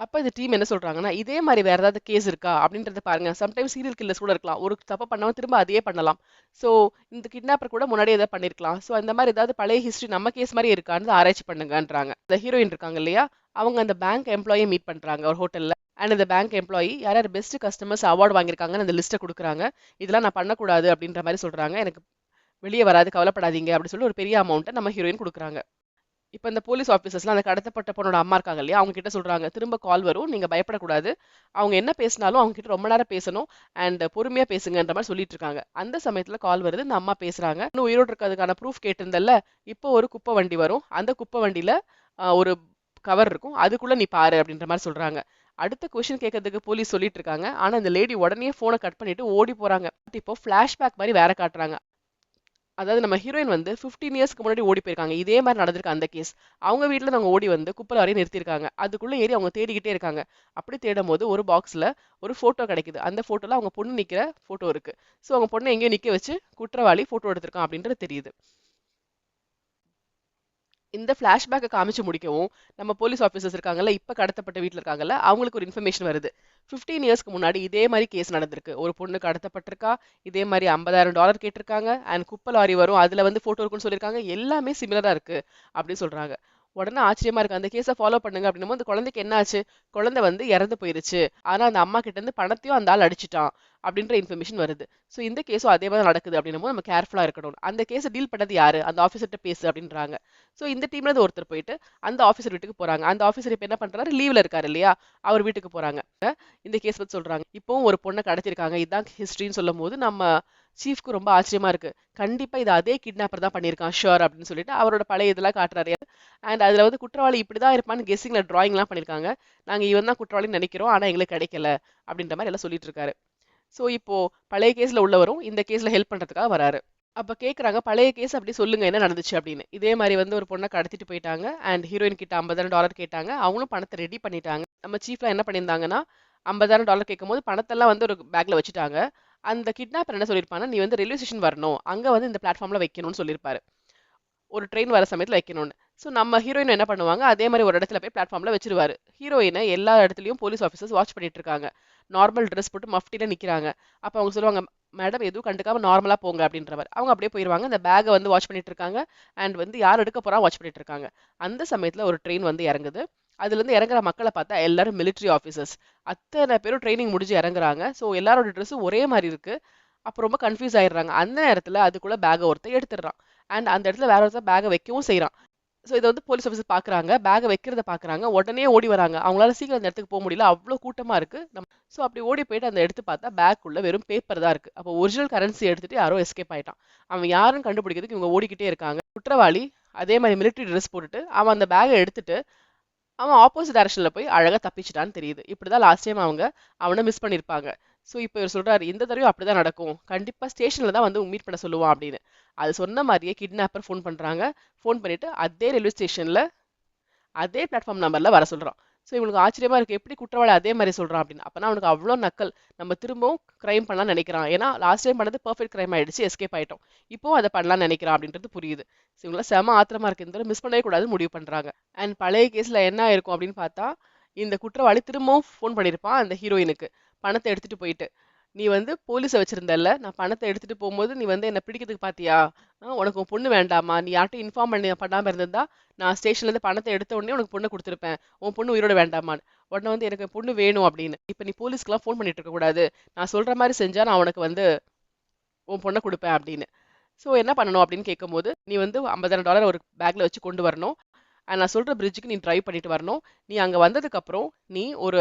அப்ப இந்த டீம் என்ன சொல்றாங்கன்னா, இதே மாதிரி வேற ஏதாவது கேஸ் இருக்கா அப்படின்றத பாருங்க. சம்டைம்ஸ் சீரியல் கில்லர்ஸ் கூட இருக்கலாம். ஒரு தப்பு பண்ணவன் திரும்ப அதையே பண்ணலாம். சோ இந்த கிட்னாப்பர் கூட முன்னாடியே ஏதாவது பண்ணிருக்கலாம். சோ அந்த மாதிரி ஏதாவது பழைய ஹிஸ்டரி நம்ம கேஸ் மாதிரி இருக்கான்னு ஆராய்ச்சி பண்ணுங்கன்றாங்க. இந்த ஹீரோயின் இருக்காங்க இல்லையா, அவங்க அந்த பேங்க் எம்ப்ளாயை மீட் பண்றாங்க ஒரு ஹோட்டல்ல. அண்ட் இந்த பேங்க் எம்ப்ளாயி யார் யார் பெஸ்ட் கஸ்டமர்ஸ் அவார்டு வாங்கியிருக்காங்கன்னு அந்த லிஸ்ட்டை கொடுக்குறாங்க. இதெல்லாம் நான் பண்ணக்கூடாது அப்படின்ற மாதிரி சொல்றாங்க. எனக்கு வெளியே வராது, கவலைப்படாதீங்க அப்படின்னு சொல்லி ஒரு பெரிய அமௌண்ட்டை நம்ம ஹீரோயின் கொடுக்குறாங்க. இப்ப இந்த போலீஸ் ஆஃபீஸர்ஸ்லாம் அந்த கடத்தப்பட்ட பொண்ணோட அம்மா இருக்காங்க இல்லையா, அவங்க கிட்ட சொல்றாங்க, திரும்ப கால் வரும், நீங்க பயப்படக்கூடாது. அவங்க என்ன பேசினாலும் அவங்க கிட்ட ரொம்ப நேரம் பேசணும். அண்ட் பொறுமையா பேசுங்கன்ற மாதிரி சொல்லிட்டு இருக்காங்க. அந்த சமயத்துல கால் வருது. இந்த அம்மா பேசுறாங்க, இன்னும் உயிரோடு இருக்கிறதுக்கான ப்ரூஃப் கேட்டிருந்தல்ல, இப்போ ஒரு குப்பை வண்டி வரும். அந்த குப்பை வண்டியில ஒரு கவர் இருக்கும், அதுக்குள்ள நீ பாரு அப்படின்ற மாதிரி சொல்றாங்க. அடுத்த கொஸ்டின் கேட்கறதுக்கு போலீஸ் சொல்லிட்டு இருக்காங்க. ஆனா இந்த லேடி உடனே போனை கட் பண்ணிட்டு ஓடி போறாங்க. இப்போ பிளாஷ்பேக் மாதிரி வேற காட்டுறாங்க. அதாவது நம்ம ஹீரோயின் வந்து 15 இயர்ஸ்க்கு முன்னாடி ஓடி போயிருக்காங்க. இதே மாதிரி நடந்திருக்கு அந்த கேஸ். அவங்க வீட்ல அவங்க ஓடி வந்து குப்பை லாரியை நிறுத்தியிருக்காங்க. அதுக்குள்ள ஏறி அவங்க தேடிக்கிட்டே இருக்காங்க. அப்படி தேடும் போது ஒரு பாக்ஸ்ல ஒரு போட்டோ கிடைக்குது. அந்த போட்டோல அவங்க பொண்ணு நிக்கிற போட்டோ இருக்கு. சோ அவங்க பொண்ணை எங்கேயோ நிக்க வச்சு குற்றவாளி போட்டோ எடுத்திருக்கான் அப்படின்றது தெரியுது. இந்த பிளாஷ்பேக்கை காமிச்சு முடிக்கவும் நம்ம போலீஸ் ஆஃபீஸர்ஸ் இருக்காங்கல்ல, இப்ப கடத்தப்பட்ட வீட்ல இருக்காங்கல்ல, அவங்களுக்கு ஒரு இன்ஃபர்மேஷன் வருது. 15 இயர்ஸ்க்கு முன்னாடி இதே மாதிரி கேஸ் நடந்திருக்கு. ஒரு பொண்ணு கடத்தப்பட்டிருக்கா. இதே மாதிரி $50,000 கேட்டிருக்காங்க. அண்ட் குப்பை லாரி வரும், அதுல வந்து போட்டோ இருக்குன்னு சொல்லியிருக்காங்க. எல்லாமே சிமிலரா இருக்கு அப்படின்னு சொல்றாங்க. உடனே ஆச்சரியமா இருக்கு. அந்த கேஸை ஃபாலோ பண்ணுங்க அப்படின்னும் போது, அந்த குழந்தைக்கு என்ன ஆச்சு? குழந்தை வந்து இறந்து போயிருச்சு. ஆனா அந்த அம்மா கிட்ட இருந்து பணத்தையும் அந்த ஆள் அடிச்சிட்டான் அப்படின்ற இன்ஃபர்மேஷன் வருது. சோ இந்த கேஸும் அதே மாதிரி நடக்குது அப்படின்னும் போது நம்ம கேர்ஃபுல்லா இருக்கணும். அந்த கேஸை டீல் பண்ணது யாரு? அந்த ஆஃபீஸர்கிட்ட பேசு அப்படின்றாங்க. சோ இந்த டீம்ல இருந்து ஒருத்தர் போயிட்டு அந்த ஆஃபீஸர் வீட்டுக்கு போறாங்க. அந்த ஆஃபீஸர் இப்ப என்ன பண்றாரு? லீவ்ல இருக்காரு இல்லையா, அவர் வீட்டுக்கு போறாங்க. இந்த கேஸ் பத்தி சொல்றாங்க. இப்பவும் ஒரு பொண்ணை கடத்திருக்காங்க, இதான் ஹிஸ்டரின்னு சொல்லும் போது நம்ம சீஃப்க்கு ரொம்ப ஆச்சரியமா இருக்கு. கண்டிப்பா இது அதே கிட்னாப்பர் தான் பண்ணியிருக்கான் ஷுர் அப்படின்னு சொல்லிட்டு அவரோட பழைய இதெல்லாம் காட்டுறாரு. அண்ட் அதுல வந்து குற்றவாளி இப்படிதான் இருப்பான்னு கெஸ்ஸிங்ல டிராயிங் எல்லாம் பண்ணிருக்காங்க. நாங்க இவன் தான் குற்றவாளின்னு நினைக்கிறோம், ஆனா எங்களுக்கு கிடைக்கல அப்படின்ற மாதிரி எல்லாம் சொல்லிட்டு இருக்காரு. சோ இப்போ பழைய கேஸ்ல உள்ளவரும் இந்த கேஸ்ல ஹெல்ப் பண்றதுக்காக வராரு. அப்ப கேக்குறாங்க, பழைய கேஸ் அப்படி சொல்லுங்க என்ன நடந்துச்சு அப்படின்னு. இதே மாதிரி வந்து ஒரு பொண்ணை கடத்திட்டு போயிட்டாங்க. அண்ட் ஹீரோயின் கிட்ட $50,000 கேட்டாங்க. அவங்களும் பணத்தை ரெடி பண்ணிட்டாங்க. நம்ம சீஃப்ல என்ன பண்ணியிருந்தாங்கன்னா, $50,000 கேட்கும்போது பணத்தெல்லாம் வந்து ஒரு பேக்ல வச்சுட்டாங்க. அந்த கிட்னாப்பர் என்ன சொல்லியிருப்பாங்கன்னா, நீ வந்து ரயில்வே ஸ்டேஷன் வரணும், அங்க வந்து இந்த பிளாட்ஃபார்ம்ல வைக்கணும்னு சொல்லியிருப்பாரு. ஒரு ட்ரெயின் வர சமயத்துல வைக்கணும்னு. சோ நம்ம ஹீரோயின் என்ன பண்ணுவாங்க, அதே மாதிரி ஒரு இடத்துல போய் பிளாட்ஃபார்ம்ல வச்சிருவாரு. ஹீரோயினை எல்லா இடத்துலயும் போலீஸ் ஆஃபீஸர்ஸ் வாட்ச் பண்ணிட்டு இருக்காங்க. நார்மல் ட்ரெஸ் போட்டு மஃப்டில நிக்கிறாங்க. அப்ப அவங்க சொல்லுவாங்க, மேடம் எதுவும் கண்டுக்காம நார்மலா போங்க அப்படின்றவர். அவங்க அப்படியே போயிருவாங்க. அந்த பேக்கை வந்து வாட்ச் பண்ணிட்டு இருக்காங்க. அண்ட் வந்து யார் எடுக்க போறா வாட்ச் பண்ணிட்டு இருக்காங்க. அந்த சமயத்துல ஒரு ட்ரெயின் வந்து இறங்குது. அதுல இருந்து இறங்குற மக்களை பார்த்தா எல்லாரும் மிலிட்டரி ஆஃபீஸர்ஸ். அத்தனை பேரும் ட்ரைனிங் முடிஞ்சு இறங்குறாங்க. சோ எல்லாரோட ட்ரெஸ்ஸும் ஒரே மாதிரி இருக்கு. அப்ப ரொம்ப கன்ஃபியூஸ் ஆயிடுறாங்க. அந்த நேரத்துல அதுக்குள்ள பேக்கை ஒருத்தன் எடுத்துடுறான். அண்ட் அந்த இடத்துல வேற ஒருத்தர் பேக்கை வைக்கவும் செய்றான். சோ இதை வந்து போலீஸ் ஆஃபீஸர் பாக்குறாங்க. பேக்கை வைக்கிறத பாக்குறாங்க. உடனே ஓடி வராங்க. அவங்களால சீக்கிரம் அந்த இடத்துக்கு போக முடியல, அவ்வளவு கூட்டமா இருக்கு. சோ அப்படி ஓடி போயிட்டு அந்த எடுத்து பார்த்தா பேக்குள்ள வெறும் பேப்பர் தான் இருக்கு. அப்போ ஒரிஜினல் கரன்சி எடுத்துட்டு யாரோ எஸ்கேப் ஆயிட்டான். அவன் யாருன்னு கண்டுபிடிக்கிறதுக்கு இவங்க ஓடிக்கிட்டே இருக்காங்க. குற்றவாளி அதே மாதிரி மிலிட்டரி ட்ரெஸ் போட்டுட்டு அவன் அந்த பேக்கை எடுத்துட்டு அவன் ஆப்போசிட் டைரக்ஷன்ல போய் அழகா தப்பிச்சிட்டான்னு தெரியுது. இப்படிதான் லாஸ்ட் டைம் அவங்க அவனை மிஸ் பண்ணிருப்பாங்க. சோ இப்போ இவர் சொல்றாரு, இந்த தடவையும் அப்படிதான் நடக்கும், கண்டிப்பா ஸ்டேஷன்ல தான் வந்து மீட் பண்ண சொல்லுவான் அப்படின்னு. அது சொன்ன மாதிரியே கிட்னாப்பர் ஃபோன் பண்றாங்க. ஃபோன் பண்ணிட்டு அதே ரயில்வே ஸ்டேஷன்ல அதே பிளாட்ஃபார்ம் நம்பர்ல வர சொல்றான். சோ இவனுக்கு ஆச்சரியமா இருக்கு, எப்படி குற்றவாளி அதே மாதிரி சொல்றான் அப்படின்னு. அப்பனா அவனுக்கு அவ்வளோ நக்கல், நம்ம திரும்பவும் கிரைம் பண்ணலாம் நினைக்கிறான். ஏன்னா லாஸ்ட் டைம் பண்ணது பெர்ஃபெக்ட் கிரைம் ஆயிடுச்சு, எஸ்கேப் ஆயிட்டோம். இப்போ அதை பண்ணலாம்னு நினைக்கிறான் அப்படின்றது புரியுது. ஸோ இவங்களாம் செம ஆத்திரமா இருக்கு, இந்த மிஸ் பண்ணவே கூடாது முடிவு பண்றாங்க. அண்ட் பழைய கேஸ்ல என்ன ஆயிருக்கும் அப்படின்னு பார்த்தா, இந்த குற்றவாளி திரும்பவும் ஃபோன் பண்ணியிருப்பான் அந்த ஹீரோயினுக்கு, பணத்தை எடுத்துட்டு போயிட்டு, நீ வந்து போலீஸை வச்சிருந்தல்ல, நான் பணத்தை எடுத்துட்டு போகும்போது நீ வந்து என்ன பிடிக்கிறதுக்கு பாத்தியா, உனக்கு உன் பொண்ணு வேண்டாமா, நீ யார்ட்டும் இன்ஃபார்ம் பண்ணாம இருந்திருந்தா நான் ஸ்டேஷன்ல இருந்து பணத்தை எடுத்த உடனே உனக்கு பொண்ணு கொடுத்துருப்பேன், உன் பொண்ணு உயிரோட வேண்டாமான்னு. உடனே வந்து எனக்கு பொண்ணு வேணும் அப்படின்னு. இப்ப நீ போலீஸ்க்குலாம் ஃபோன் பண்ணிட்டு இருக்க கூடாது, நான் சொல்ற மாதிரி செஞ்சா நான் உனக்கு வந்து உன் பொண்ணை கொடுப்பேன் அப்படின்னு. ஸோ என்ன பண்ணணும் அப்படின்னு கேட்கும்போது, நீ வந்து $50,000 ஒரு பேக்ல வச்சு கொண்டு வரணும். நான் சொல்ற பிரிட்ஜுக்கு நீ டிரைவ் பண்ணிட்டு வரணும். நீ அங்க வந்ததுக்கு அப்புறம் நீ ஒரு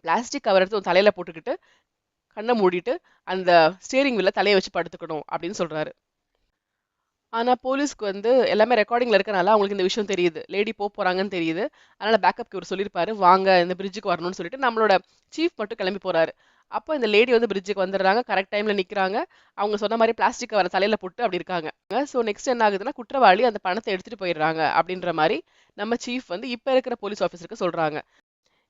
பிளாஸ்டிக் கவர் எடுத்து உன் தலையில போட்டுக்கிட்டு கண்ணை மூடிட்டு அந்த ஸ்டியரிங் வீல்ல தலையை வச்சு படுத்துக்கணும் அப்படின்னு சொல்றாரு. ஆனா போலீஸ்க்கு வந்து எல்லாமே ரெக்கார்டிங்ல இருக்கனால அவங்களுக்கு இந்த விஷயம் தெரியுது. லேடி போறாங்கன்னு தெரியுது. அதனால பேக்கப்க்கு இவர் சொல்லியிருப்பாரு, வாங்க இந்த பிரிட்ஜுக்கு வரணும்னு சொல்லிட்டு நம்மளோட சீஃப் மட்டும் கிளம்பி போறாரு. அப்போ இந்த லேடி வந்து பிரிட்ஜுக்கு வந்துடுறாங்க. கரெக்ட் டைம்ல நிக்கிறாங்க. அவங்க சொன்ன மாதிரி பிளாஸ்டிக் கவரை தலையில போட்டு அப்படி இருக்காங்க. ஸோ நெக்ஸ்ட் என்ன ஆகுதுன்னா, குற்றவாளி அந்த பணத்தை எடுத்துட்டு போயிடுறாங்க அப்படின்ற மாதிரி நம்ம சீஃப் வந்து இப்ப இருக்கிற போலீஸ் ஆஃபீஸருக்கு சொல்றாங்க.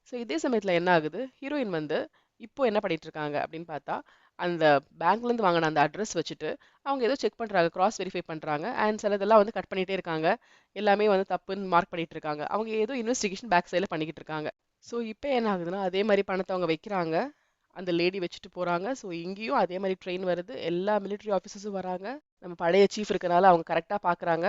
ஸோ இதே சமயத்துல என்ன ஆகுது, ஹீரோயின் வந்து இப்போ என்ன பண்ணிட்டு இருக்காங்க அப்படின்னு பார்த்தா, அந்த பேங்க்ல இருந்து வாங்கின அந்த அட்ரஸ் வச்சுட்டு அவங்க ஏதோ செக் பண்றாங்க, கிராஸ் வெரிஃபை பண்றாங்க. அண்ட் சிலதெல்லாம் வந்து கட் பண்ணிட்டே இருக்காங்க. எல்லாமே வந்து தப்புன்னு மார்க் பண்ணிட்டு இருக்காங்க. அவங்க ஏதோ இன்வெஸ்டிகேஷன் பேக் சைடில் பண்ணிக்கிட்டு இருக்காங்க. ஸோ இப்போ என்ன ஆகுதுன்னா, அதே மாதிரி பணத்தை அவங்க வைக்கிறாங்க. அந்த லேடி வச்சுட்டு போறாங்க. ஸோ இங்கேயும் அதே மாதிரி ட்ரெயின் வருது. எல்லா மிலிட்டரி ஆஃபீஸர்ஸும் வராங்க. நம்ம பழைய சீஃப் இருக்கனால அவங்க கரெக்டாக பார்க்குறாங்க.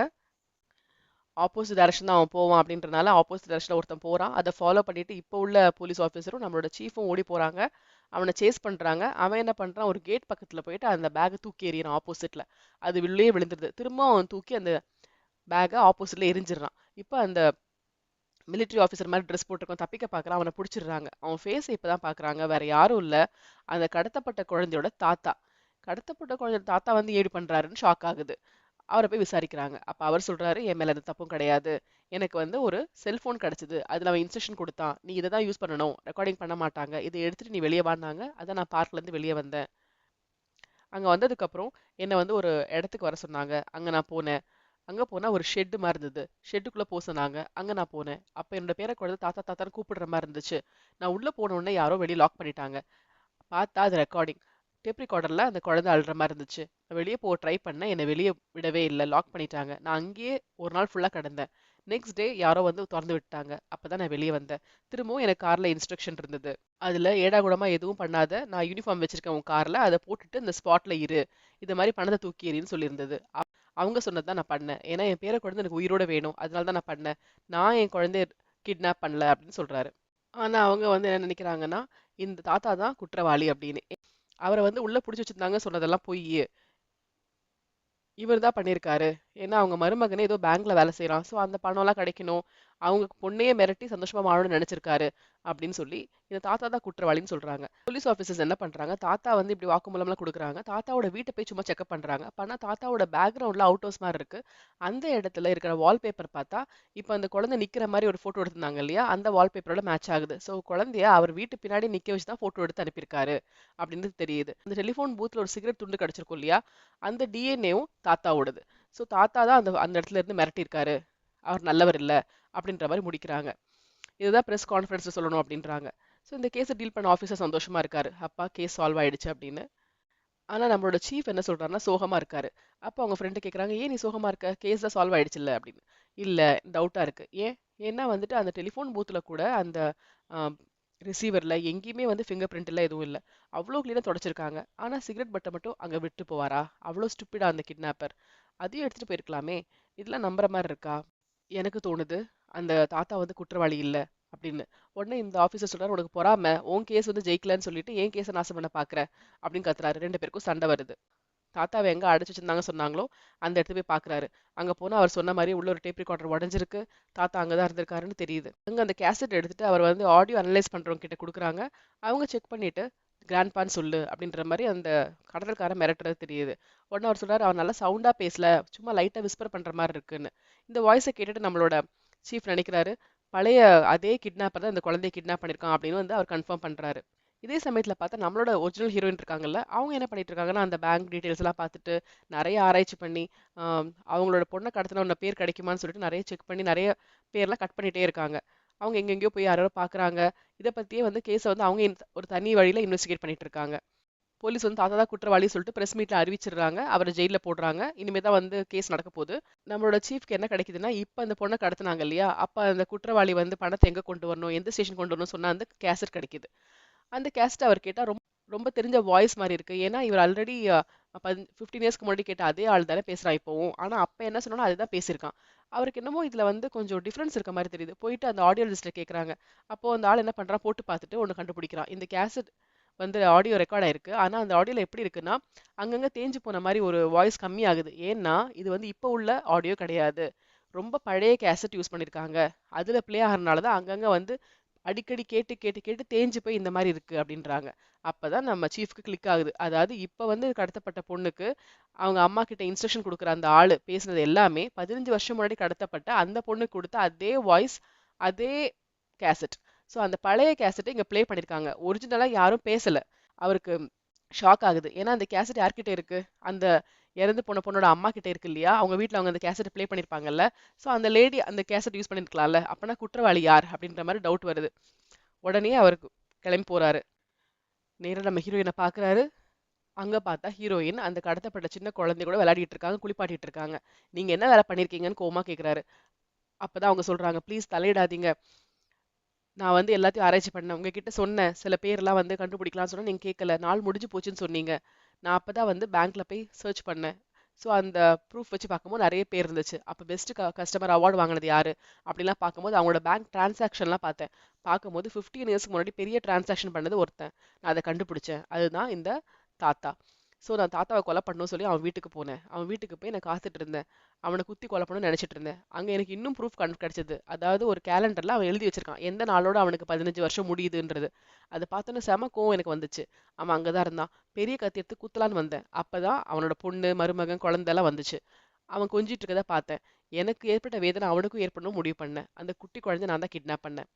ஆப்போசிட் டைரக்ஷன் தான் அவன் போவான் அப்படின்றனால ஆப்போசிட் டைரக்ஷன்ல ஒருத்தன் போறான். அதை ஃபாலோ பண்ணிட்டு இப்போ உள்ள போலீஸ் ஆஃபீஸரும் நம்மளோட சீஃபும் ஓடி போறாங்க. அவனை சேஸ் பண்றாங்க. அவன் என்ன பண்றான், ஒரு கேட் பக்கத்துல போயிட்டு அந்த பேக்கை தூக்கி எறியறான் ஆப்போசிட்ல. அது உள்ளே விழுந்துருது. திரும்ப அவன் தூக்கி அந்த பேக்கை ஆப்போசிட்ல எரிஞ்சிடறான். இப்போ அந்த மிலிட்டரி ஆஃபீஸர் மாதிரி ட்ரெஸ் போட்டிருக்கோம் தப்பிக்க பார்க்கறான். அவனை பிடிச்சிடுறாங்க. அவன் ஃபேஸை இப்பதான் பார்க்கறாங்க. வேற யாரும் இல்ல, அந்த கடத்தப்பட்ட குழந்தையோட தாத்தா. கடத்தப்பட்ட குழந்தையோட தாத்தா வந்து ஏடி பண்றாருன்னு ஷாக் ஆகுது. அவரை போய் விசாரிக்கிறாங்க. அப்ப அவர் சொல்றாரு, என் மேல எந்த தப்பும் கிடையாது. எனக்கு வந்து ஒரு செல்போன் கிடைச்சது. அதுல அவன் இன்ஸ்ட்ரக்ஷன் கொடுத்தான். நீ இதை தான் யூஸ் பண்ணணும். ரெக்கார்டிங் பண்ண மாட்டாங்க. இதை எடுத்துட்டு நீ வெளியே வான்னாங்க. அதான் நான் பார்க்ல இருந்து வெளியே வந்தேன். அங்க வந்ததுக்கு அப்புறம் என்ன வந்து ஒரு இடத்துக்கு வர சொன்னாங்க. அங்க நான் போனேன். அங்க போனா ஒரு ஷெட் மாதிரி இருந்தது. ஷெட்டுக்குள்ள போ சொன்னாங்க. அங்க நான் போனேன். அப்ப என்னோட பேர குழந்தை தாத்தா தாத்தான்னு கூப்பிடுற மாதிரி இருந்துச்சு. நான் உள்ள போன உடனே யாரோ வெளியே லாக் பண்ணிட்டாங்க. பார்த்தா அது ரெக்கார்டிங். டேப் ரெக்கார்டர்ல அந்த குழந்தை அழுற மாதிரி இருந்துச்சு. நான் வெளியே போக ட்ரை பண்ணேன். என்னை வெளியே விடவே இல்லை. லாக் பண்ணிட்டாங்க. நான் அங்கேயே ஒரு நாள் ஃபுல்லா கிடந்தேன். நெக்ஸ்ட் டே யாரோ வந்து திறந்து விட்டாங்க. அப்பதான் நான் வெளியே வந்தேன். திரும்பவும் எனக்கு கார்ல இன்ஸ்ட்ரக்ஷன் இருந்தது. அதுல ஏடாகூடமா எதுவும் பண்ணாத. நான் யூனிஃபார்ம் வச்சிருக்கேன் உன் கார்ல. அதை போட்டுட்டு இந்த ஸ்பாட்ல இரு. இது மாதிரி பணத்தை தூக்கி எறின்னு சொல்லியிருந்தது. அவங்க சொன்னதுதான் நான் பண்ணேன். ஏன்னா என் பேர குழந்தை எனக்கு உயிரோட வேணும். அதனால தான் நான் பண்ணேன். நான் என் குழந்தைய கிட்னாப் பண்ணல அப்படின்னு சொல்றாரு. ஆனா அவங்க வந்து என்ன நினைக்கிறாங்கன்னா, இந்த தாத்தா தான் குற்றவாளி அப்படின்னு. அவரை வந்து உள்ள புடிச்சு வச்சிருந்தாங்க சொன்னதெல்லாம் பொய். இவர் தான் பண்ணியிருக்காரு. ஏன்னா அவங்க மருமகனே ஏதோ பேங்க்ல வேலை செய்றான். ஸோ அந்த பணம்லாம் கிடைக்கணும். அவங்க பொண்ணையே மிரட்டி சந்தோஷமா வாழணும்னு நினைச்சிருக்காரு அப்படின்னு சொல்லி இந்த தாத்தா தான் குற்றவாளின்னு சொல்றாங்க. போலீஸ் ஆஃபீஸர்ஸ் என்ன பண்றாங்க, தாத்தா வந்து இப்படி வாக்குமூலம்லாம் கொடுக்குறாங்க. தாத்தாவோட வீட்டை போய் சும்மா செக்அப் பண்றாங்க. ஆனா தாத்தாவோட பேக்ரவுண்ட்ல அவுட் ஹவுஸ் மாதிரி இருக்கு. அந்த இடத்துல இருக்கிற வால்பேப்பர் பார்த்தா இப்போ அந்த குழந்தை நிக்கிற மாதிரி ஒரு போட்டோ எடுத்திருந்தாங்க இல்லையா, அந்த வால்பேப்பரோட மேட்ச் ஆகுது. ஸோ குழந்தைய அவர் வீட்டு பின்னாடி நிக்க வச்சு தான் போட்டோ எடுத்து அனுப்பியிருக்காரு அப்படின்னு தெரியுது. அந்த டெலிஃபோன் பூத்ல ஒரு சிகரெட் துண்டு கிடைச்சிருக்கும் இல்லையா, அந்த டிஎன்ஏவும் தாத்தாவோடது. ஸோ தாத்தா தான் அந்த அந்த இடத்துல இருந்து மிரட்டியிருக்காரு. அவர் நல்லவர் இல்ல அப்படின்ற மாதிரி முடிக்கிறாங்க. இதுதான் பிரஸ் கான்ஃபரன்ஸ்ல சொல்லணும் அப்படின்றாங்க. ஸோ இந்த கேஸை டீல் பண்ண ஆஃபீஸர் சந்தோஷமா இருக்காரு. அப்பா கேஸ் சால்வ் ஆயிடுச்சு அப்படின்னு. ஆனா நம்மளோட சீஃப் என்ன சொல்றாருன்னா சோகமா இருக்காரு. அப்போ அவங்க ஃப்ரெண்டு கேக்குறாங்க, ஏன் நீ சோகமா இருக்க, கேஸ் தான் சால்வ் ஆயிடுச்சுல்ல அப்படின்னு. இல்ல டவுட்டா இருக்கு. ஏன்? ஏன்னா வந்துட்டு அந்த டெலிஃபோன் பூத்துல கூட அந்த ரிசீவர்ல எங்கேயுமே வந்து ஃபிங்கர் பிரிண்ட் இல்ல, எதுவும் இல்ல. அவ்வளோ கிளீனா தொடச்சிருக்காங்க. ஆனா சிகரெட் பட்டை மட்டும் அங்க விட்டு போவாரா? அவ்வளோ ஸ்டூப்பிடா அந்த கிட்னாப்பர். அதையும் எடுத்துட்டு போயிருக்கலாமே. இதெல்லாம் நம்புற மாதிரி இருக்கா? எனக்கு தோணுது அந்த தாத்தா வந்து குற்றவாளி இல்ல அப்படின்னு. உடனே இந்த ஆபீசர் சொல்றாரு, உனக்கு பொறாம, உன் கேஸ் வந்து ஜெயிக்கலன்னு சொல்லிட்டு என் கேஸை நாசம் பண்ண பாக்குற அப்படின்னு கத்துறாரு. ரெண்டு பேருக்கும் சண்டை வருது. தாத்தாவை எங்க அடைச்சு வச்சிருந்தாங்க சொன்னாங்களோ அந்த இடத்துல போய் பாக்குறாரு. அங்க போனா அவர் சொன்ன மாதிரி உள்ள ஒரு டேப் ரெக்கார்டர் உடைஞ்சிருக்கு. தாத்தா அங்கதான் இருந்திருக்காருன்னு தெரியுது. அங்க அந்த கேசட் எடுத்துட்டு அவர் வந்து ஆடியோ அனலைஸ் பண்றவங்க கிட்ட கொடுக்குறாங்க. அவங்க செக் பண்ணிட்டு கிராண்ட்பான்னு சொல்லு அப்படின்ற மாதிரி அந்த கடத்தல்காரன் மிரட்டுறது தெரியுது. உடனே அவர் சொல்றாரு, அவர் நல்லா சவுண்டா பேசல, சும்மா லைட்டா விஸ்பர் பண்ற மாதிரி இருக்குன்னு. இந்த வாய்ஸை கேட்டுட்டு நம்மளோட சீஃப் நினைக்கிறாரு, பழைய அதே கிட்னாப்பர் தான் இந்த குழந்தைய கிட்னாப் பண்ணிருக்கான் அப்படின்னு வந்து அவர் கன்ஃபார்ம் பண்றாரு. இதே சமயத்துல பார்த்தா நம்மளோட ஒரிஜினல் ஹீரோயின் இருக்காங்கல்ல, அவங்க என்ன பண்ணிட்டு இருக்காங்கன்னா அந்த பேங்க் டீடைல்ஸ் எல்லாம் பார்த்துட்டு நிறைய ஆராய்ச்சி பண்ணி அவங்களோட பொண்ணை கடத்தின பேர் கிடைக்குமான்னு சொல்லிட்டு நிறைய செக் பண்ணி நிறைய பேர்லாம் கட் பண்ணிட்டே இருக்காங்க. அவங்க எங்கெங்கயோ போய் யாரோ பாக்குறாங்க. இதை பத்தியே வந்து கேஸை வந்து அவங்க ஒரு தனி வழியில இன்வெஸ்டிகேட் பண்ணிட்டு இருக்காங்க. போலீஸ் வந்து தாத்தா தான் குற்றவாளி சொல்லிட்டு பிரஸ் மீட்ல அறிவிச்சிடுறாங்க. அவரை ஜெயில போடுறாங்க. இனிமே தான் வந்து கேஸ் நடக்க போகுது. நம்மளோட சீஃப்க்கு என்ன கிடைக்குதுன்னா, இப்ப அந்த பொண்ணை கடத்துனாங்க இல்லையா, அப்ப அந்த குற்றவாளி வந்து பணத்தை எங்க கொண்டு வரணும், எந்த ஸ்டேஷன் கொண்டு வரணும் சொன்னா அந்த கேசட் கிடைக்குது. அந்த கேஸ்ட் அவர் கேட்டா ரொம்ப ரொம்ப தெரிஞ்ச வாய்ஸ் மாதிரி இருக்கு. ஏன்னா இவர் ஆல்ரெடி 15 இயர்ஸ்க்கு முன்னாடி கேட்ட அதே ஆள் தானே பேசுறான் இப்போவும். ஆனா அப்ப என்ன சொன்னாலும் அதுதான் பேசியிருக்கான். அவருக்கு என்னமோ இதுல வந்து கொஞ்சம் டிஃபரன்ஸ் இருக்க மாதிரி தெரியுது. போயிட்டு அந்த ஆடியோ லிஸ்ட்ல கேக்குறாங்க. அப்போ அந்த ஆள் என்ன பண்றான், போட்டு பார்த்துட்டு ஒண்ணு கண்டுபிடிக்கிறான். இந்த கேசட் வந்து ஆடியோ ரெக்கார்ட் ஆயிருக்கு. ஆனா அந்த ஆடியோல எப்படி இருக்குன்னா, அங்கங்க தேஞ்சு போன மாதிரி ஒரு வாய்ஸ் கம்மியாகுது. ஏன்னா இது வந்து இப்போ உள்ள ஆடியோ கிடையாது. ரொம்ப பழைய கேசட் யூஸ் பண்ணியிருக்காங்க. அதுல ப்ளே ஆகிறனால தான் அங்கங்க வந்து அடிக்கடி கேட்டு கேட்டு கேட்டு தேஞ்சு போய் இந்த மாதிரி இருக்கு அப்படின்றாங்க. அப்பதான் நம்ம சீஃப்க்கு கிளிக் ஆகுது. அதாவது இப்ப வந்து கடத்தப்பட்ட பொண்ணுக்கு அவங்க அம்மா கிட்ட இன்ஸ்ட்ரக்ஷன் கொடுக்குற அந்த ஆளு பேசுனது எல்லாமே 15 வருஷம் முன்னாடி கடத்தப்பட்ட அந்த பொண்ணுக்கு கொடுத்த அதே வாய்ஸ், அதே கேசட். ஸோ அந்த பழைய கேசட்டை இங்க ப்ளே பண்ணிருக்காங்க. ஒரிஜினலா யாரும் பேசல. அவருக்கு ஷாக் ஆகுது. ஏன்னா அந்த கேசட் யார்கிட்ட இருக்கு? அந்த இறந்து போன பொண்ணோட அம்மா கிட்ட இருக்கு இல்லையா? அவங்க வீட்ல அவங்க அந்த கேசட் ப்ளே பண்ணிருப்பாங்கல்ல. ஸோ அந்த லேடி அந்த கேசட் யூஸ் பண்ணிருக்கலாம்ல. அப்பனா குற்றவாளி யார்? அப்படின்ற மாதிரி டவுட் வருது. உடனே அவருக்கு கிளம்பி போறாரு. நேரா நம்ம ஹீரோயினை பாக்குறாரு. அங்க பார்த்தா ஹீரோயின் அந்த கடத்தப்பட்ட சின்ன குழந்தை கூட விளையாடிட்டு இருக்காங்க, குளிப்பாட்டிட்டு இருக்காங்க. நீங்க என்ன வேலை பண்ணிருக்கீங்கன்னு கோவமா கேக்குறாரு. அப்பதான் அவங்க சொல்றாங்க, ப்ளீஸ் தலையிடாதீங்க. நான் வந்து எல்லாத்தையும் ஆராய்ச்சி பண்ணேன். உங்ககிட்ட சொன்னேன். சில பேர்லாம் வந்து கண்டுபிடிக்கலாம்னு சொன்னா நீங்க கேட்கல. நாள் முடிஞ்சு போச்சுன்னு சொன்னீங்க. நான் அப்பதான் வந்து பேங்க்ல போய் சர்ச் பண்ணேன். ஸோ அந்த ப்ரூஃப் வச்சு பார்க்கும்போது நிறைய பேர் இருந்துச்சு. அப்போ பெஸ்ட் கஸ்டமர் அவார்டு வாங்கினது யாரு அப்படிலாம் பார்க்கும்போது அவங்களோட பேங்க் டிரான்சாக்ஷன்லாம் பார்த்தேன். பார்க்கும்போது 15 இயர்ஸ்க்கு முன்னாடி பெரிய டிரான்சாக்ஷன் பண்ணது ஒருத்தன். நான் அதை கண்டுபிடிச்சேன். அதுதான் இந்த தாத்தா. ஸோ நான் தாத்தாவை கொலை பண்ணணும்னு சொல்லி அவன் வீட்டுக்கு போனேன். அவன் வீட்டுக்கு போய் நான் காத்துட்டு இருந்தேன். அவனை குத்தி கொலை பண்ணணும்னு நினைச்சிட்டு இருந்தேன். அங்க எனக்கு இன்னும் ப்ரூஃப் கிடைச்சது. அதாவது ஒரு கேலண்டர்ல அவன் எழுதி வச்சிருக்கான் எந்த நாளோட அவனுக்கு 15 வருஷம் முடியுதுன்றது. அதை பார்த்தோன்னே செம கோவம் எனக்கு வந்துச்சு. அவன் அங்கதான் இருந்தான். பெரிய கத்தி எடுத்து குத்தலான்னு வந்தேன். அப்பதான் அவனோட பொண்ணு, மருமகன், குழந்தை எல்லாம் வந்துச்சு. அவன் கொஞ்சிட்டு இருக்கதை பார்த்தேன். எனக்கு ஏற்பட்ட வேதனை அவனுக்கும் ஏற்படணும் முடிவு பண்ணேன். அந்த குட்டி குழந்தை நான் தான் கிட்னாப் பண்ணேன்.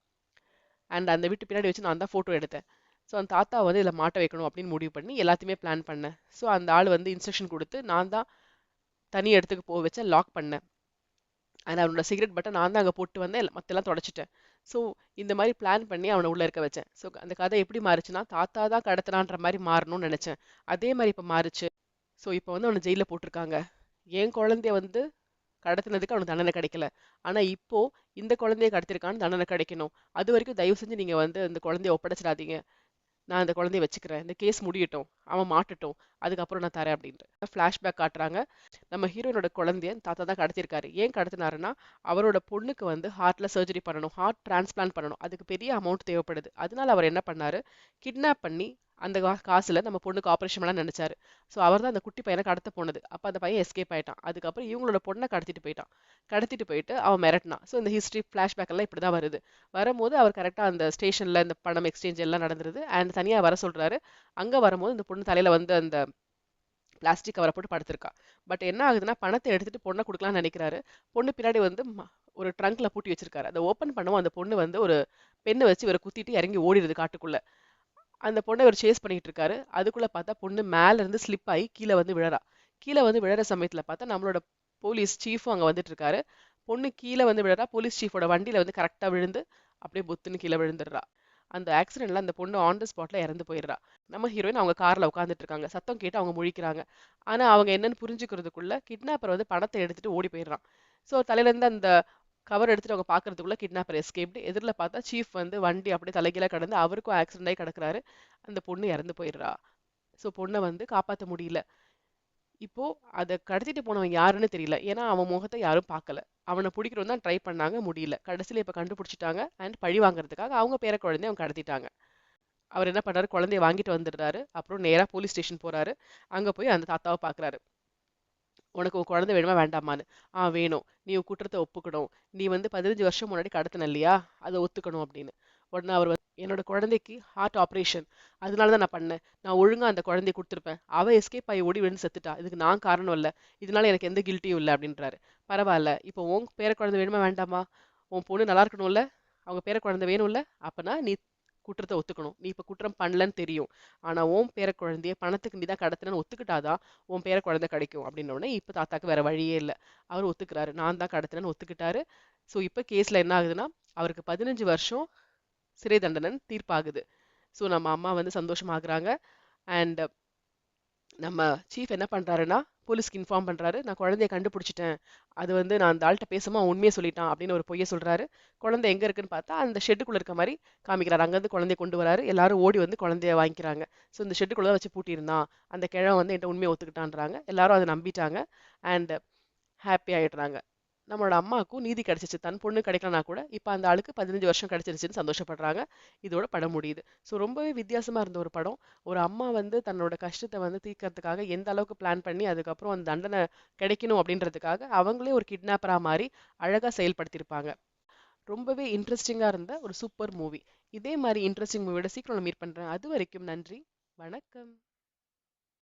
அண்ட் அந்த வீட்டு பின்னாடி வச்சு நான் தான் ஃபோட்டோ எடுத்தேன். ஸோ அந்த தாத்தா வந்து இதில் மாட்ட வைக்கணும் அப்படின்னு முடிவு பண்ணி எல்லாத்தையுமே பிளான் பண்ணேன். ஸோ அந்த ஆள் வந்து இன்ஸ்ட்ரக்ஷன் கொடுத்து நான் தான் தனி இடத்துக்கு போக வச்சேன், லாக் பண்ணேன். அண்ட் அவனோட சிகரெட் பட்டன் நான் தான் அங்கே போட்டு வந்தேன், மற்றெல்லாம் தொடச்சிட்டேன். ஸோ இந்த மாதிரி பிளான் பண்ணி அவனை உள்ளே இருக்க வச்சேன். ஸோ அந்த கதை எப்படி மாறுச்சுன்னா, தாத்தா தான் கடத்தினான்ற மாதிரி மாறணும்னு நினச்சேன். அதே மாதிரி இப்போ மாறுச்சு. ஸோ இப்போ வந்து அவனை ஜெயிலில் போட்டிருக்காங்க. என் குழந்தைய வந்து கடத்தினதுக்கு அவனுக்கு தண்டனை கிடைக்கல. ஆனா இப்போ இந்த குழந்தைய கடத்திருக்கான்னு தண்டனை கிடைக்கணும். அது வரைக்கும் தயவு செஞ்சு நீங்க வந்து இந்த குழந்தைய ஒப்படைச்சிடாதீங்க. நான் அந்த குழந்தைய வச்சுக்கிறேன். இந்த கேஸ் முடியட்டும். அவன் மாட்டட்டும். அதுக்கப்புறம் நான் தரேன் அப்படின்ட்டு. ஃப்ளாஷ்பேக் காட்டுறாங்க. நம்ம ஹீரோயினோட குழந்தைய தாத்தா தான் கடத்திருக்காரு. ஏன் கடத்தினாருன்னா, அவரோட பொண்ணுக்கு வந்து ஹார்ட்ல சர்ஜரி பண்ணணும். ஹார்ட் டிரான்ஸ்பிளான்ட் பண்ணணும். அதுக்கு பெரிய அமௌண்ட் தேவைப்படுது. அதனால அவர் என்ன பண்ணாரு, கிட்னாப் பண்ணி அந்த காசுல நம்ம பொண்ணுக்கு ஆபரேஷன் பண்ணலாம் நினைச்சாரு. ஸோ அவர் தான் அந்த குட்டி பையனை கடத்த போனது. அப்ப அந்த பையன் எஸ்கேப் ஆயிட்டான். அதுக்கப்புறம் இவங்களோட பொண்ணை கடத்திட்டு போயிட்டான். கடத்திட்டு போயிட்டு அவன் மிரட்டினான். ஸோ இந்த ஹிஸ்டரி ஃபிளாஷ்பேக் எல்லாம் இப்படிதான் வருது. வரும்போது அவர் கரெக்டா அந்த ஸ்டேஷன்ல இந்த பணம் எக்ஸ்சேஞ்ச் எல்லாம் நடந்துருது. அண்ட் தனியா வர சொல்றாரு. அங்க வரும்போது இந்த பொண்ணு தலையில வந்து அந்த பிளாஸ்டிக் கவரை போட்டு படுத்திருக்கா. பட் என்ன ஆகுதுன்னா, பணத்தை எடுத்துட்டு பொண்ணை கொடுக்கலாம்னு நினைக்கிறாரு. பொண்ணு பின்னாடி வந்து ஒரு ட்ரங்க்ல பூட்டி வச்சிருக்காரு. அதை ஓப்பன் பண்ணவும் அந்த பொண்ணு வந்து ஒரு பெண்ணை வச்சு இவரை குத்திட்டு இறங்கி ஓடிடுது காட்டுக்குள்ள. அந்த பொண்ணை இவர் சேஸ் பண்ணிட்டு இருக்காரு. அதுக்குள்ள பார்த்தா பொண்ணு மேல இருந்து ஸ்லிப் ஆகி கீழே வந்து விழறா. கீழே வந்து விழற சமயத்துல பார்த்தா நம்மளோட போலீஸ் சீஃபும் அங்க வந்துட்டு இருக்காரு. பொண்ணு கீழே வந்து விழறா. போலீஸ் சீஃபோட வண்டியில வந்து கரெக்டா விழுந்து அப்படியே புத்துன்னு கீழே விழுந்துடுறா. அந்த ஆக்சிடென்ட்ல அந்த பொண்ணு ஆன் த ஸ்பாட்ல இறந்து போயிடுறா. நம்ம ஹீரோயின் அவங்க கார்ல உட்காந்துட்டு இருக்காங்க. சத்தம் கேட்டு அவங்க முழிக்கிறாங்க. ஆனா அவங்க என்னன்னு புரிஞ்சுக்கிறதுக்குள்ள கிட்னாப்பர் வந்து பணத்தை எடுத்துட்டு ஓடி போயிடுறான். ஸோ தலையில இருந்து அந்த கவர் எடுத்துட்டு அவங்க பாக்குறதுக்குள்ள கிட்னாப்பர் எஸ்கேப்டு. எதிரில பார்த்தா சீஃப் வந்து வண்டி அப்படியே தலைகீழா கடந்து அவருக்கும் ஆக்சிடென்ட் ஆகி கிடக்குறாரு. அந்த பொண்ணு இறந்து போயிடுறா. ஸோ பொண்ணை வந்து காப்பாற்ற முடியல. இப்போ அதை கடத்திட்டு போனவன் யாருன்னு தெரியல. ஏன்னா அவன் முகத்தை யாரும் பார்க்கல. அவனை பிடிக்கணும் தான் ட்ரை பண்ணாங்க, முடியல. கடைசியில இப்ப கண்டுபிடிச்சிட்டாங்க. அண்ட் பழி வாங்குறதுக்காக அவங்க பேர குழந்தைய அவங்க கடத்திட்டாங்க. அவர் என்ன பண்றாரு, குழந்தைய வாங்கிட்டு வந்துடுறாரு. அப்புறம் நேரா போலீஸ் ஸ்டேஷன் போறாரு. அங்க போய் அந்த தாத்தாவை பாக்குறாரு. உனக்கு உன் குழந்தை வேணுமா வேண்டாமான்னு. வேணும். நீ உன் குற்றத்தை ஒப்புக்கணும். நீ வந்து 15 வருஷம் முன்னாடி கடத்தின இல்லையா, அதை ஒத்துக்கணும் அப்படின்னு. உடனே அவர் வந்து, என்னோட குழந்தைக்கு ஹார்ட் ஆப்ரேஷன், அதனால தான் நான் பண்ணேன். நான் ஒழுங்கா அந்த குழந்தைய கொடுத்துருப்பேன். அவ எஸ்கேப் ஆகி ஓடி விழுந்து செத்துட்டா. இதுக்கு நான் காரணம் இல்லை. இதனால எனக்கு எந்த கில்ட்டியும் இல்லை அப்படின்றாரு. பரவாயில்ல. இப்போ உன் பேர குழந்தை வேணுமா வேண்டாமா? உன் பொண்ணு நல்லா இருக்கணும்ல, அவங்க பேர குழந்தை வேணும்ல, அப்பனா நீ குற்றத்தை ஒத்துக்கணும். நீ இப்ப குற்றம் பண்ணலன்னு தெரியும். ஆனா உன் பேர குழந்தைய பணத்துக்கு நீ தான் கடத்தினு ஒத்துக்கிட்டாதான் உன் பேர குழந்தை கிடைக்கும் அப்படின்ன உடனே இப்ப தாத்தாக்கு வேற வழியே இல்லை. அவர் ஒத்துக்கிறாரு. நான் தான் கடத்தினேன்னு ஒத்துக்கிட்டாரு. ஸோ இப்ப கேஸ்ல என்ன ஆகுதுன்னா, அவருக்கு 15 வருஷம் சிறை தண்டனை தீர்ப்பாகுது. ஸோ நம்ம அம்மா வந்து சந்தோஷமாகறாங்க. அண்ட் நம்ம சீஃப் என்ன பண்றாருன்னா, போலீஸ்க்கு இன்ஃபார்ம் பண்றாரு. நான் குழந்தைய கண்டுபிடிச்சிட்டேன். அது வந்து நான் அந்த ஆள்கிட்ட பேசாம அவன் உண்மையை சொல்லிட்டான் அப்படின்னு ஒரு பொய்யை சொல்றாரு. குழந்தை எங்க இருக்குன்னு பார்த்தா அந்த ஷெட்டுக்குள்ள இருக்க மாதிரி காமிக்கிறாரு. அங்கிருந்து குழந்தைய கொண்டு வராரு. எல்லாரும் ஓடி வந்து குழந்தைய வாங்கிக்கிறாங்க. ஸோ இந்த ஷெட்டுக்குள்ள தான் வச்சு பூட்டியிருந்தான். அந்த கிழவன் வந்து என்கிட்ட உண்மையை ஒத்துக்கிட்டான்றாங்க. எல்லாரும் அதை நம்பிட்டாங்க. அண்ட் ஹாப்பி ஆயிடுறாங்க. நம்மளோட அம்மாவுக்கும் நீதி கிடைச்சிச்சு. தன் பொண்ணு கிடைக்கலனா கூட இப்ப அந்த ஆளுக்கு 15 வருஷம் கிடைச்சிருச்சுன்னு சந்தோஷப்படுறாங்க. இதோட படம் முடியுது. ஸோ ரொம்பவே வித்தியாசமா இருந்த ஒரு படம். ஒரு அம்மா வந்து தன்னோட கஷ்டத்தை வந்து தீர்க்கறதுக்காக எந்த அளவுக்கு பிளான் பண்ணி அதுக்கப்புறம் அந்த தண்டனை கிடைக்கணும் அப்படின்றதுக்காக அவங்களே ஒரு கிட்னாப்பரா மாறி அழகா செயல்படுத்தியிருப்பாங்க. ரொம்பவே இன்ட்ரெஸ்டிங்கா இருந்த ஒரு சூப்பர் மூவி. இதே மாதிரி இன்ட்ரெஸ்டிங் மூவியோட சீக்கிரம் மீட் பண்றேன். அது வரைக்கும் நன்றி. வணக்கம்.